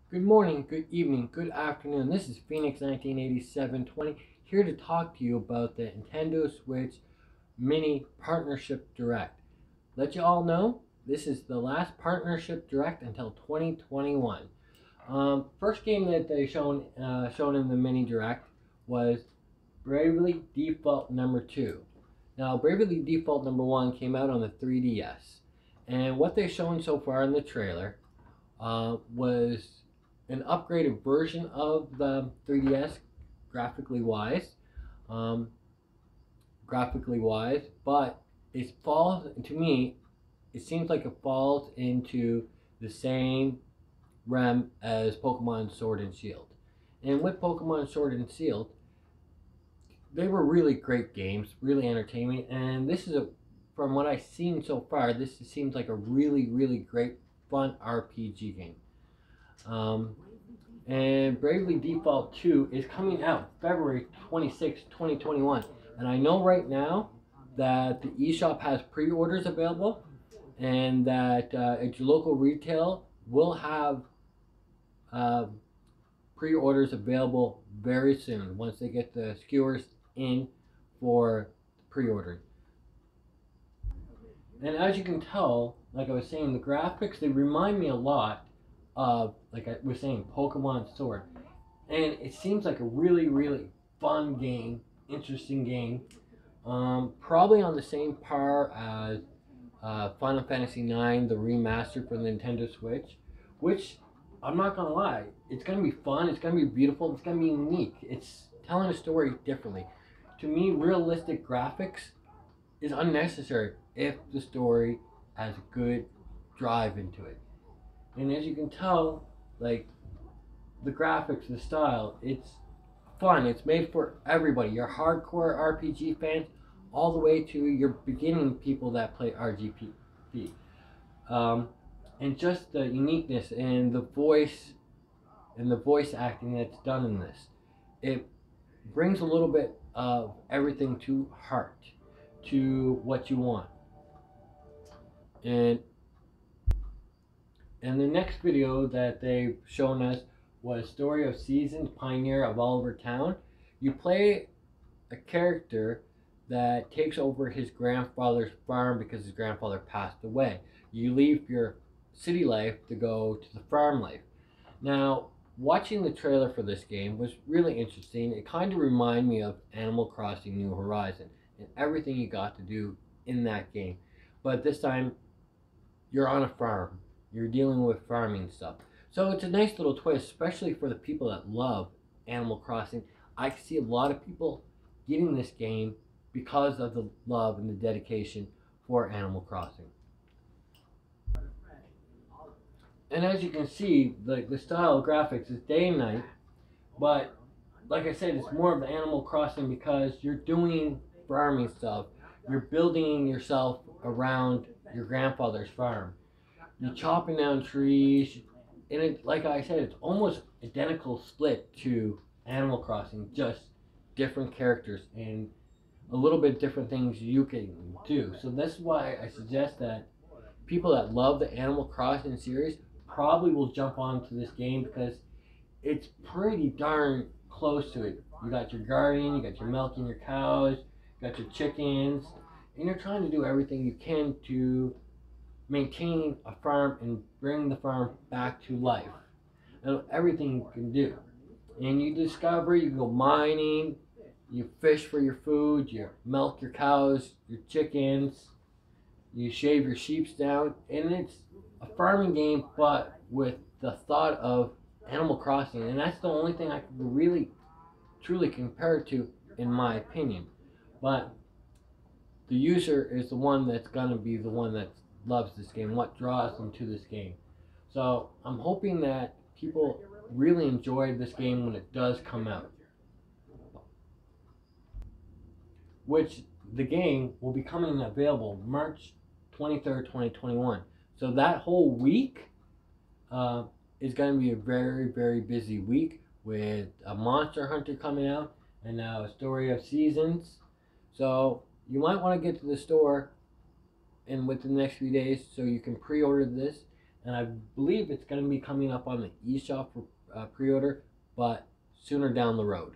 Good morning, good evening, good afternoon. This is Phoenix 198720 here to talk to you about the Nintendo Switch Mini Partnership Direct. Let you all know, this is the last Partnership Direct until 2021. First game that they shown in the Mini Direct was Bravely Default number 2. Now, Bravely Default number 1 came out on the 3DS. And what they've shown so far in the trailer was an upgraded version of the 3DS graphically wise, um, but it falls to me. It seems like it falls into the same realm as Pokemon Sword and Shield. And with Pokemon Sword and Shield, they were really great games, really entertaining. And this is from what I've seen so far, this seems like a really great, fun RPG game. Um, and Bravely Default 2 is coming out February 26, 2021. And I know right now that the eShop has pre-orders available and that at your local retail will have uh, pre-orders available very soon once they get the skewers in for pre-ordering. And as you can tell, like I was saying, the graphics, they remind me a lot of, like I was saying, Pokemon Sword. And it seems like a really fun game, interesting game. Probably on the same par as Final Fantasy IX, the remaster for the Nintendo Switch, which I'm not gonna lie, it's gonna be fun, it's gonna be beautiful, it's gonna be unique. It's telling a story differently. To me, realistic graphics is unnecessary if the story has a good drive into it. And as you can tell, like the graphics, the style, it's fun. It's made for everybody. Your hardcore RPG fans, all the way to your beginning people that play RGP. Um, and just the uniqueness and the voice acting that's done in this, it brings a little bit of everything to heart, to what you want. And the next video that they've shown us was Story of Seasons, Pioneer of Oliver Town. You play a character that takes over his grandfather's farm because his grandfather passed away. You leave your city life to go to the farm life. Now, watching the trailer for this game was really interesting. It kind of reminded me of Animal Crossing New Horizon and everything you got to do in that game. But this time, you're on a farm. You're dealing with farming stuff. So it's a nice little twist, especially for the people that love Animal Crossing. I can see a lot of people getting this game because of the love and the dedication for Animal Crossing. And as you can see, the style of graphics is day and night, but like I said, it's more of Animal Crossing because you're doing farming stuff. You're building yourself around your grandfather's farm. You're chopping down trees, and it, like I said, it's almost identical split to Animal Crossing, just different characters and a little bit different things you can do. So that's why I suggest that people that love the Animal Crossing series probably will jump onto this game because it's pretty darn close to it. You got your garden, you got your milking your cows, you got your chickens, and you're trying to do everything you can to maintain a farm and bring the farm back to life. And everything you can do. And you discover, you can go mining, you fish for your food, you milk your cows, your chickens, you shave your sheeps down, and it's a farming game but with the thought of Animal Crossing, and that's the only thing I can really truly compare it to in my opinion. But the user is the one that's gonna be the one that loves this game, what draws them to this game. So I'm hoping that people really enjoy this game when it does come out, which the game will be coming available March 23rd, 2021. So that whole week is going to be a very busy week with a Monster Hunter coming out and now a Story of Seasons. So you might want to get to the store and within the next few days so you can pre-order this. and I believe it's going to be coming up on the eShop for pre-order, but sooner down the road.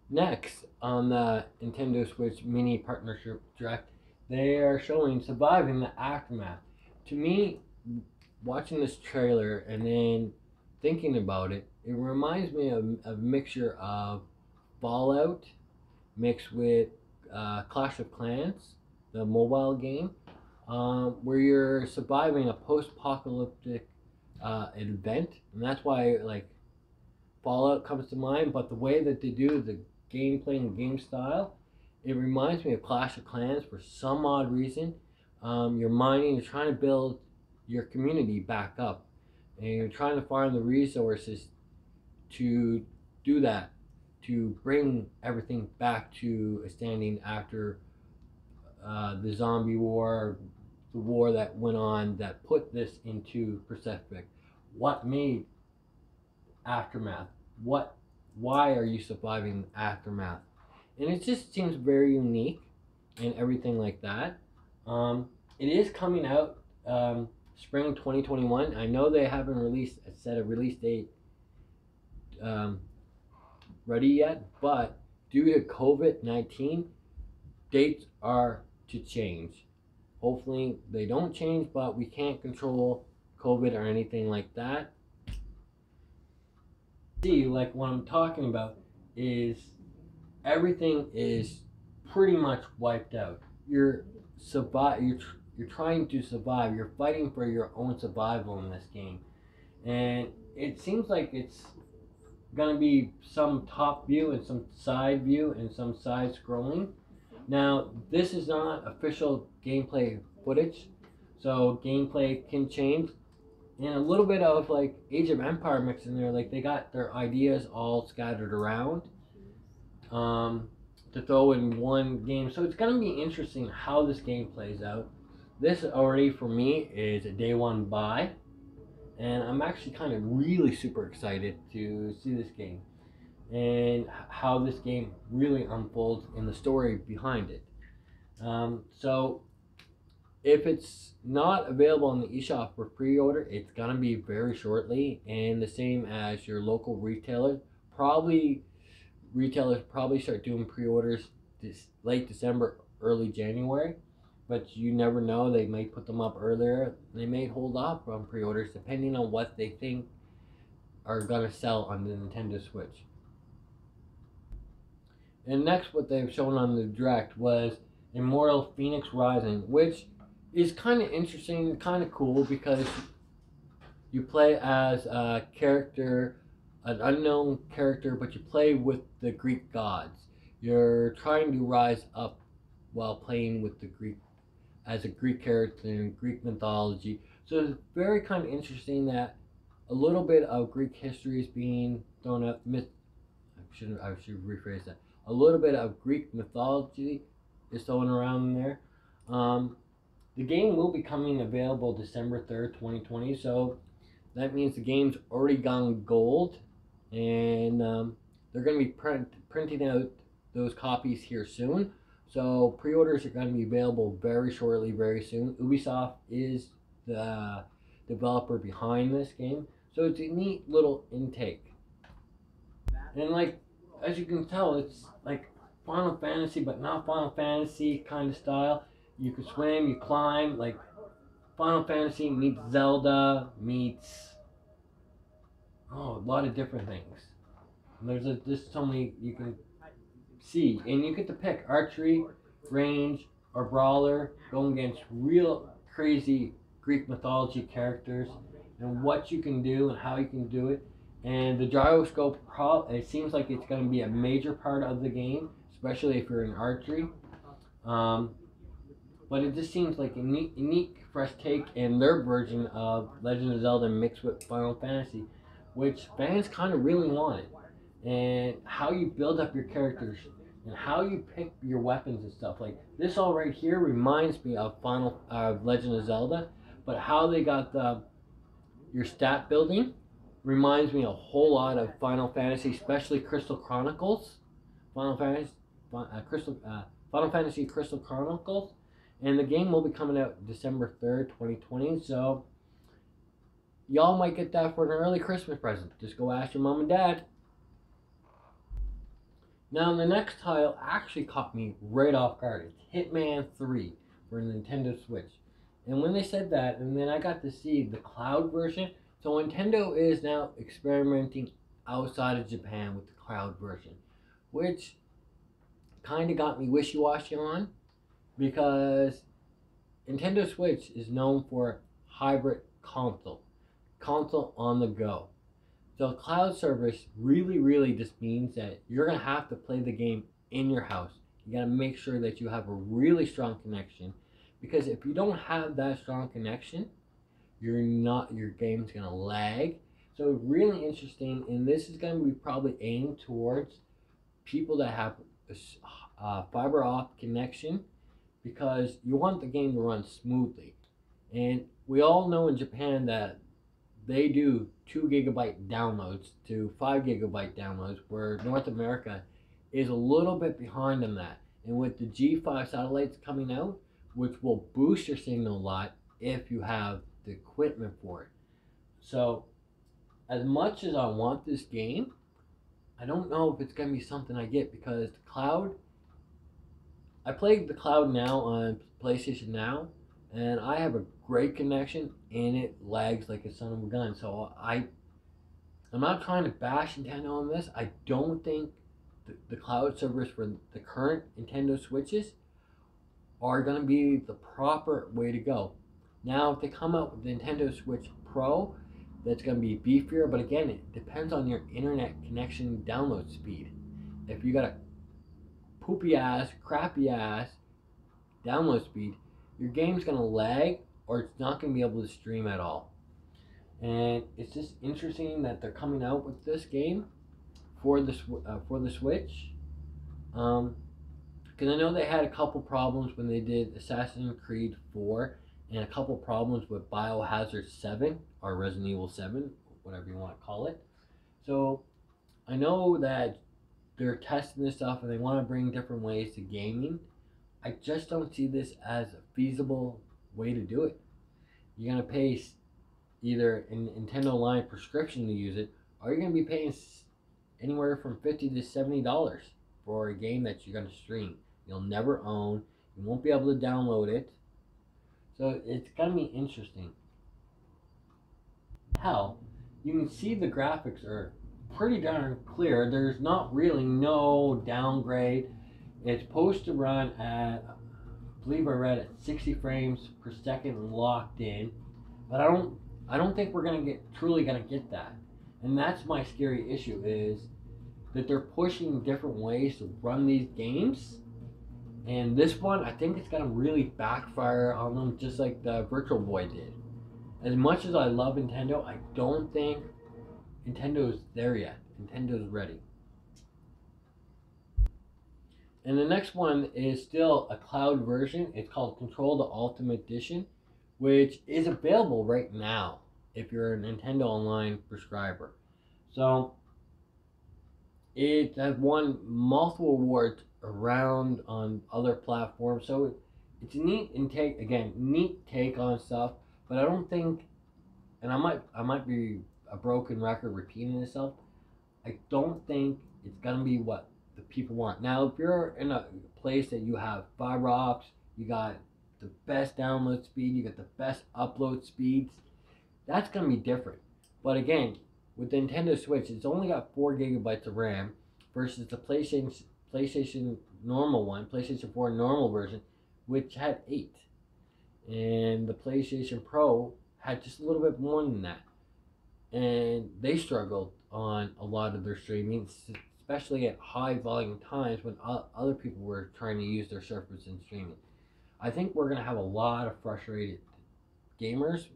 Next, on the Nintendo Switch Mini Partnership Direct, they are showing Surviving the Aftermath. To me, watching this trailer and then thinking about it, it reminds me of a mixture of Fallout mixed with Clash of Clans, the mobile game, where you're surviving a post-apocalyptic event, and that's why like Fallout comes to mind. But the way that they do the gameplay and game style, it reminds me of Clash of Clans for some odd reason. You're mining, you're trying to build your community back up, and you're trying to find the resources to do that, to bring everything back to a standing after the zombie war, the war that went on that put this into perspective. What made Aftermath? Why are you surviving Aftermath? And it just seems very unique and everything like that. It is coming out spring 2021. I know they haven't released a release date ready yet, but due to COVID-19, dates are to change. Hopefully they don't change, but we can't control COVID or anything like that. See, like what I'm talking about is everything is pretty much wiped out. You're trying to survive. You're fighting for your own survival in this game, and it seems like it's gonna be some top view and some side view and some side scrolling. Now, this is not official gameplay footage, so gameplay can change. And a little bit of like Age of Empire mixed in there, like they got their ideas all scattered around to throw in one game. So it's gonna be interesting how this game plays out. This already for me is a day one buy, and I'm actually kind of really super excited to see this game and how this game really unfolds in the story behind it. So if it's not available on the eShop for pre-order, it's gonna be very shortly, and the same as your local retailers. Retailers probably start doing pre-orders this late December, early January, but you never know. They may put them up earlier. They may hold off on pre-orders depending on what they think are gonna sell on the Nintendo Switch. And next, what they've shown on the Direct was Immortal Fenyx Rising, which is kind of interesting, kind of cool, because you play as a character, an unknown character, but you play with the Greek gods. You're trying to rise up while playing with the Greek, as a Greek character in Greek mythology. So it's very kind of interesting that a little bit of Greek history is being thrown up. I should rephrase that. A little bit of Greek mythology is thrown around in there. The game will be coming available December 3rd, 2020. So that means the game's already gone gold, and they're going to be printing out those copies here soon. So pre-orders are going to be available very shortly, very soon. Ubisoft is the developer behind this game, so it's a neat little intake. And like, as you can tell, it's like Final Fantasy, but not Final Fantasy kind of style. You can swim, you climb, like Final Fantasy meets Zelda meets a lot of different things. And there's just so many you can see, and you get to pick archery, range, or brawler, going against real crazy Greek mythology characters, and what you can do and how you can do it. And the gyroscope, it seems like it's going to be a major part of the game, especially if you're in archery. But it just seems like a unique, fresh take in their version of Legend of Zelda mixed with Final Fantasy, which fans kind of really wanted. And how you build up your characters and how you pick your weapons and stuff. Like this all right here reminds me of Legend of Zelda, but how they got your stat building reminds me a whole lot of Final Fantasy, especially Crystal Chronicles. Final Fantasy Crystal Chronicles, And the game will be coming out December 3rd, 2020. So y'all might get that for an early Christmas present. Just go ask your mom and dad. Now the next title actually caught me right off guard. It's Hitman 3 for Nintendo Switch. And when they said that, and then I got to see the cloud version. So Nintendo is now experimenting outside of Japan with the cloud version, which kind of got me wishy-washy on, because Nintendo Switch is known for hybrid console on the go. So cloud service really just means that you're gonna have to play the game in your house. You gotta make sure that you have a really strong connection, because if you don't have that strong connection, your game's gonna lag. So really interesting, and this is gonna be probably aimed towards people that have a fiber optic connection, because you want the game to run smoothly. And we all know in Japan that they do 2 GB downloads to 5 GB downloads, where North America is a little bit behind on that. And with the G5 satellites coming out, which will boost your signal a lot if you have the equipment for it. So as much as I want this game, I don't know if it's going to be something I get, because the cloud, I played the cloud now on PlayStation Now, and I have a great connection, and it lags like a son of a gun. So I'm not trying to bash Nintendo on this. I don't think the cloud servers for the current Nintendo Switches are going to be the proper way to go. Now, if they come out with the Nintendo Switch Pro, that's going to be beefier, but again, it depends on your internet connection download speed. If you got a poopy ass, crappy ass download speed, your game's going to lag, or it's not going to be able to stream at all. And it's just interesting that they're coming out with this game for the Switch. Because I know they had a couple problems when they did Assassin's Creed 4, and a couple problems with Biohazard 7, or Resident Evil 7, whatever you want to call it. So I know that they're testing this stuff and they want to bring different ways to gaming. I just don't see this as a feasible way to do it. You're going to pay either a Nintendo Line prescription to use it, or you're going to be paying anywhere from $50 to $70 for a game that you're going to stream. You'll never own. You won't be able to download it. So it's going to be interesting. Hell, you can see the graphics are pretty darn clear. There's not really no downgrade. It's supposed to run at, I believe I read, at 60 frames per second locked in. But I don't think we're truly gonna get that. And that's my scary issue, is that they're pushing different ways to run these games. And this one, I think it's gonna really backfire on them, just like the Virtual Boy did. As much as I love Nintendo, I don't think Nintendo's there yet. Nintendo's ready. And the next one is still a cloud version. It's called Control the Ultimate Edition, which is available right now if you're a Nintendo Online subscriber. So it has won multiple awards around on other platforms. So it's a neat neat take on stuff. But I don't think, and I might be a broken record repeating myself, I don't think it's gonna be what the people want. Now, if you're in a place that you have fiber optics, you got the best download speed, you got the best upload speeds, that's gonna be different. But again, with the Nintendo Switch, it's only got 4 GB of RAM versus the PlayStation normal one, PlayStation 4 normal version, which had 8. And the PlayStation Pro had just a little bit more than that. And they struggled on a lot of their streaming, especially at high volume times when other people were trying to use their service in streaming. I think we're going to have a lot of frustrated gamers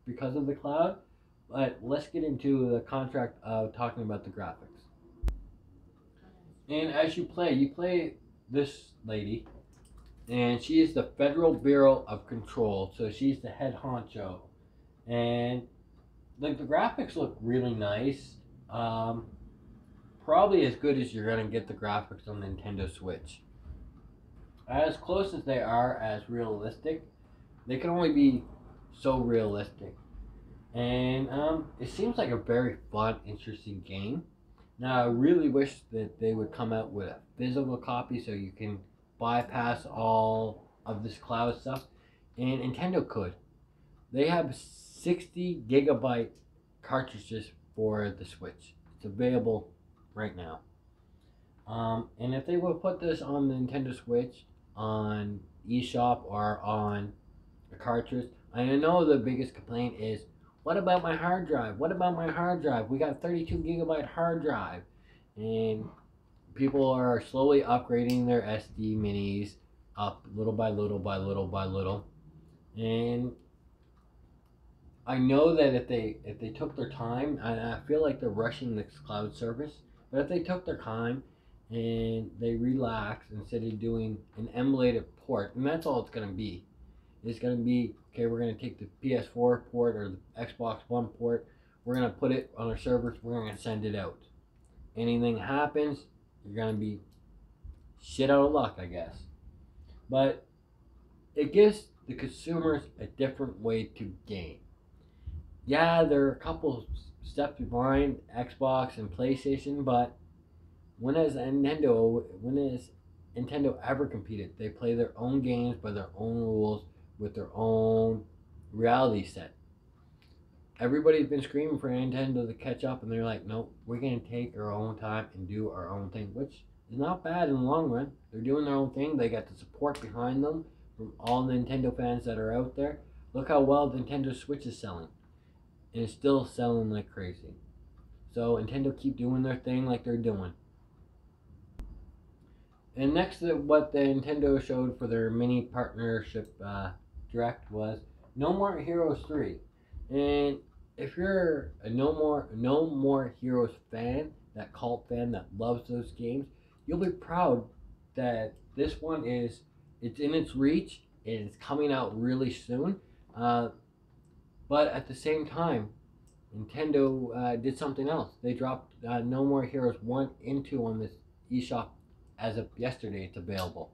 because of the cloud, but let's get into the contract of talking about the graphics. And as you play this lady, and she is the Federal Bureau of Control, so she's the head honcho. And like, the graphics look really nice. Probably as good as you're gonna get the graphics on the Nintendo Switch. as close as they are as realistic, they can only be so realistic. And it seems like a very fun, interesting game. Now, I really wish that they would come out with a physical copy so you can bypass all of this cloud stuff. And Nintendo could. They have 60 gigabyte cartridges for the Switch. It's available right now. And if they would put this on the Nintendo Switch, on eShop or on a cartridge, I know the biggest complaint is, what about my hard drive? What about my hard drive? We got 32 gigabyte hard drive. And people are slowly upgrading their SD minis up little by little by little by little. And I know that if they took their time, and I feel like they're rushing this cloud service, but if they took their time and they relax instead of doing an emulated port, and that's all it's going to be. It's going to be, okay, we're going to take the PS4 port or the Xbox One port, we're going to put it on our servers, we're going to send it out. Anything happens, you're going to be shit out of luck, I guess. But it gives the consumers a different way to game. Yeah, they're a couple steps behind Xbox and PlayStation, but when has Nintendo ever competed? They play their own games by their own rules with their own reality set. Everybody's been screaming for Nintendo to catch up, and they're like, nope, we're going to take our own time and do our own thing, which is not bad in the long run. They're doing their own thing. They got the support behind them from all the Nintendo fans that are out there. Look how well the Nintendo Switch is selling. And it's still selling like crazy. So Nintendo keep doing their thing like they're doing. And next to what the Nintendo showed for their mini partnership direct was No More Heroes 3. And if you're a No More Heroes fan, that cult fan that loves those games, you'll be proud that this one it's in its reach and it's coming out really soon. But at the same time, Nintendo did something else. They dropped No More Heroes 1 and 2 on this eShop as of yesterday. It's available.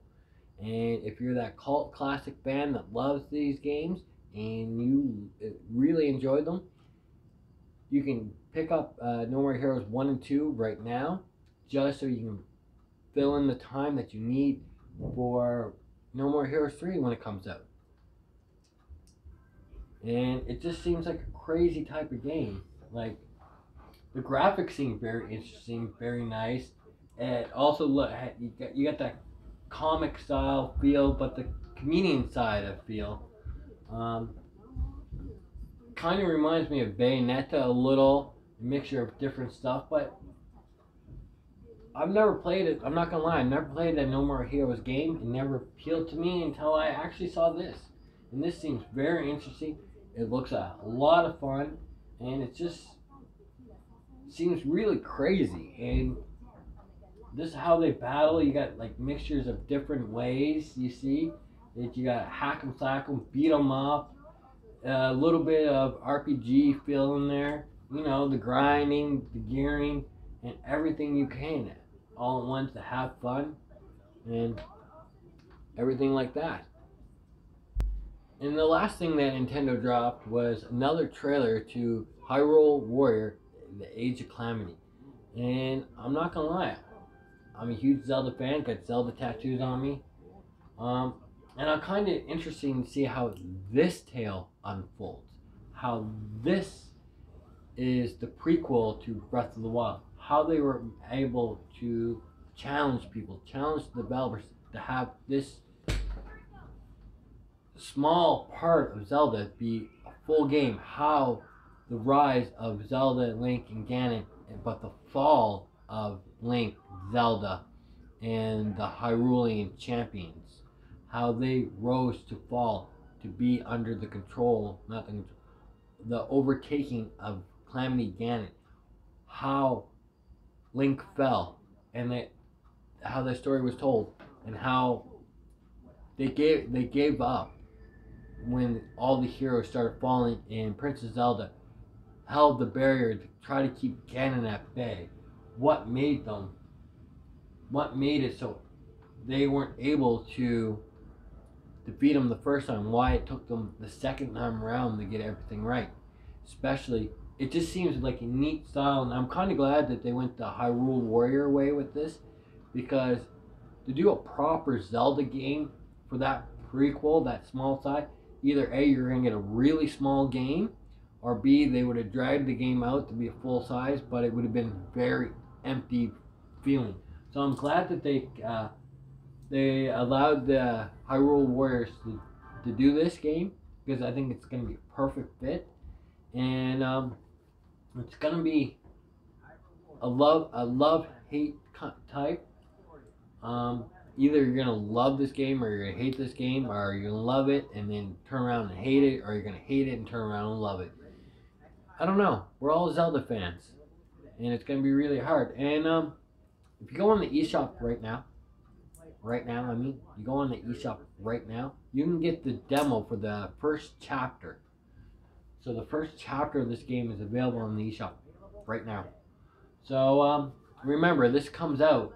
And if you're that cult classic fan that loves these games and you really enjoy them, you can pick up No More Heroes 1 and 2 right now, just so you can fill in the time that you need for No More Heroes 3 when it comes out. And it just seems like a crazy type of game. Like, the graphics seem very interesting, very nice. And also, look, you got that comic style feel, but the comedian side of feel. Kind of reminds me of Bayonetta a little, a mixture of different stuff, but I've never played it. I'm not gonna lie, I never played a No More Heroes game. It never appealed to me until I actually saw this. And this seems very interesting. It looks a lot of fun, and it just seems really crazy. And this is how they battle. You got like mixtures of different ways. You see that you got hack 'em, slack 'em, beat 'em up, a little bit of RPG feel in there. You know, the grinding, the gearing, and everything you can all at once to have fun and everything like that. And the last thing that Nintendo dropped was another trailer to Hyrule Warrior: The Age of Calamity. And I'm not gonna lie, I'm a huge Zelda fan, got Zelda tattoos on me. And I'm kind of interested to see how this tale unfolds. How this is the prequel to Breath of the Wild. How they were able to challenge people, challenge the developers to have this small part of Zelda be a full game. How the rise of Zelda, Link, and Ganon, but the fall of Link, Zelda, and the Hyrulean champions. How they rose to fall to be under the control, not the control, the overtaking of Calamity Ganon. How Link fell, and how the story was told, and how they gave up when all the heroes started falling, and Princess Zelda held the barrier to try to keep Ganon at bay. What made it so they weren't able to defeat them the first time, why it took them the second time around to get everything right. Especially, it just seems like a neat style, and I'm kind of glad that they went the Hyrule Warrior way with this, because to do a proper Zelda game for that prequel, that small size, either A, you're going to get a really small game, or B, they would have dragged the game out to be a full size, but it would have been very empty feeling. So I'm glad that they allowed the Hyrule Warriors to do this game, because I think it's going to be a perfect fit, and it's going to be a love hate type. Either you're gonna love this game or you're gonna hate this game, or you're gonna love it and then turn around and hate it, or you're gonna hate it and turn around and love it. I don't know. We're all Zelda fans, and it's gonna be really hard. And if you go on the eShop you go on the eShop right now, you can get the demo for the first chapter. So the first chapter of this game is available on the eShop right now. So remember, this comes out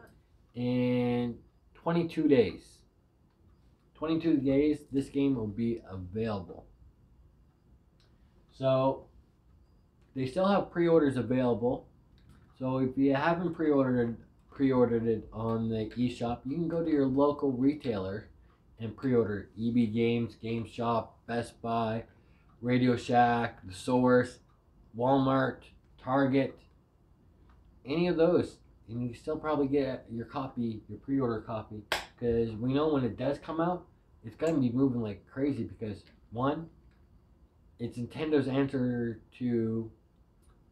in 22 days. 22 days, this game will be available. So they still have pre-orders available. So if you haven't pre-ordered it on the eShop, you can go to your local retailer and pre-order. EB Games, GameStop, Best Buy, Radio Shack, The Source, Walmart, Target, any of those. And you can still probably get your copy, your pre-order copy, because we know when it does come out, it's going to be moving like crazy, because one, it's Nintendo's answer to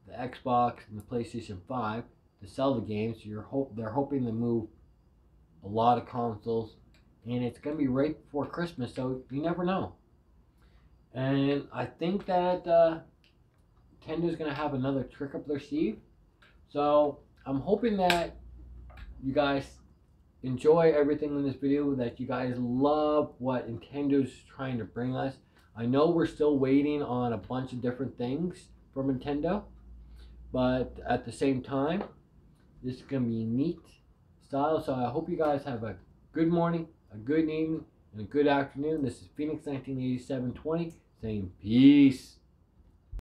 the Xbox and the PlayStation 5 to sell the games. They're hoping to move a lot of consoles, and it's going to be right before Christmas, so you never know. And I think that Nintendo's going to have another trick up their sleeve. So I'm hoping that you guys enjoy everything in this video, that you guys love what Nintendo's trying to bring us. I know we're still waiting on a bunch of different things from Nintendo, but at the same time, this is going to be neat style. So I hope you guys have a good morning, a good evening, and a good afternoon. This is Fenyx 198720 saying peace.